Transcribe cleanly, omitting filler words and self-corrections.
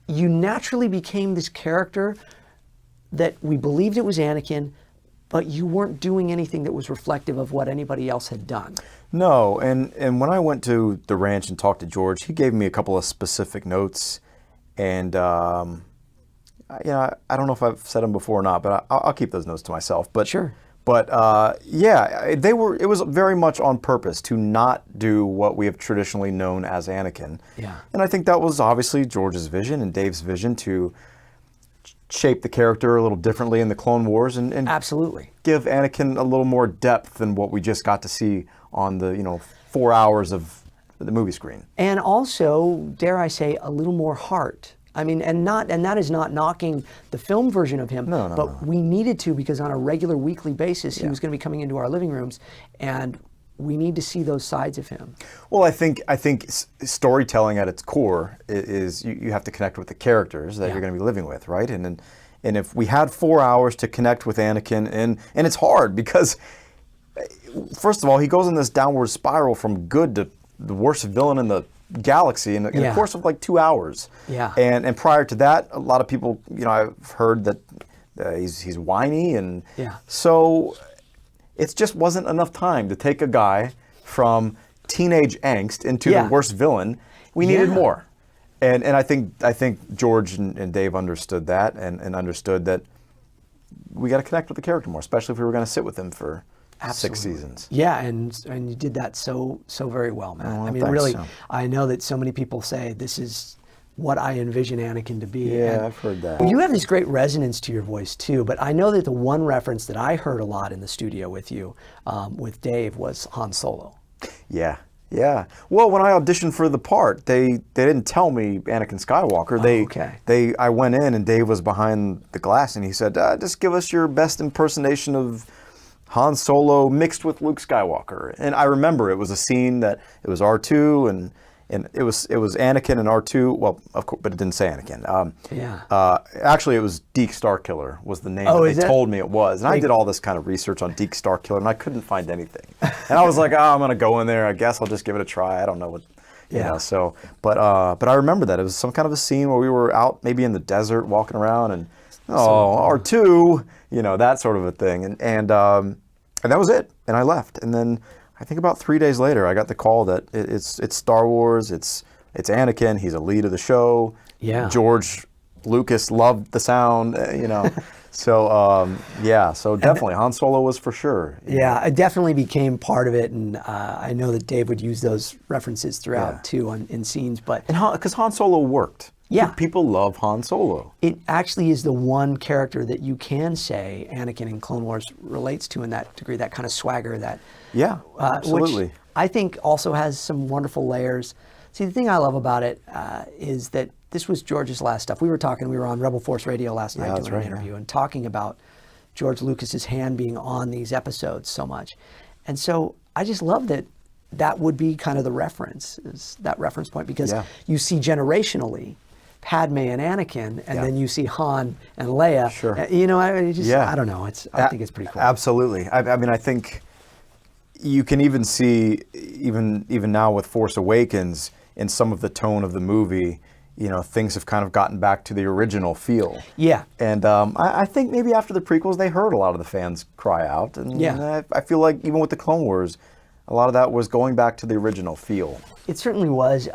you naturally became this character that we believed it was Anakin, but you weren't doing anything that was reflective of what anybody else had done. No, and when I went to the ranch and talked to George, he gave me a couple of specific notes, and I don't know if I've said them before or not, but I'll keep those notes to myself. But Sure. But it was very much on purpose to not do what we have traditionally known as Anakin. Yeah. And I think that was obviously George's vision and Dave's vision to shape the character a little differently in the Clone Wars and Absolutely. give Anakin a little more depth than what we just got to see on the 4 hours of the movie screen. And also, dare I say, a little more heart. I mean, and that is not knocking the film version of him, but we needed to, because on a regular weekly basis, he was going to be coming into our living rooms, and we need to see those sides of him. Well, I think storytelling at its core is you have to connect with the characters that you're going to be living with, right? And if we had 4 hours to connect with Anakin, and it's hard because, first of all, he goes in this downward spiral from good to the worst villain in the galaxy in the course of like 2 hours. Yeah. And prior to that, a lot of people, I've heard that he's whiny, and so it just wasn't enough time to take a guy from teenage angst into the worst villain. We needed more. And I think George and Dave understood that and understood that we got to connect with the character more, especially if we were going to sit with him for 6 seasons. Yeah, and you did that so very well, Matt. Oh, I mean, thanks. really, I know that so many people say this is what I envision Anakin to be. Yeah, and I've heard that. you have this great resonance to your voice too, but I know that the one reference that I heard a lot in the studio with you, with Dave, was Han Solo. Yeah. Well, when I auditioned for the part, they didn't tell me Anakin Skywalker. I went in and Dave was behind the glass and he said, just give us your best impersonation of Han Solo mixed with Luke Skywalker. And I remember it was a scene that it was R2 and it was Anakin and R2. Well, of course, but it didn't say Anakin. Actually, it was Deke Starkiller was the name that they told me it was. And I did all this kind of research on Deke Starkiller, and I couldn't find anything. And I was like, I'm going to go in there. I guess I'll just give it a try. I don't know what, you know. So, but I remember that it was some kind of a scene where we were out maybe in the desert walking around, and R2, that sort of a thing. And that was it. And I left. And then I think about 3 days later, I got the call that it's Star Wars. It's Anakin. He's a lead of the show. Yeah. George Lucas loved the sound. So so definitely Han Solo was for sure. Yeah, it definitely became part of it, and I know that Dave would use those references throughout too in scenes. But because Han Solo worked. Yeah. People love Han Solo. It actually is the one character that you can say Anakin in Clone Wars relates to in that degree, that kind of swagger, that absolutely. which I think also has some wonderful layers. See, the thing I love about it is that this was George's last stuff. We were on Rebel Force Radio last night doing an interview and talking about George Lucas's hand being on these episodes so much. And so I just love that would be kind of the reference, is that reference point, because you see generationally Padme and Anakin, and then you see Han and Leia. Sure. I don't know. I think it's pretty cool. Absolutely. I mean, I think you can even see, even now with Force Awakens, in some of the tone of the movie, things have kind of gotten back to the original feel. Yeah. And I think maybe after the prequels, they heard a lot of the fans cry out. And I feel like even with the Clone Wars, a lot of that was going back to the original feel. It certainly was.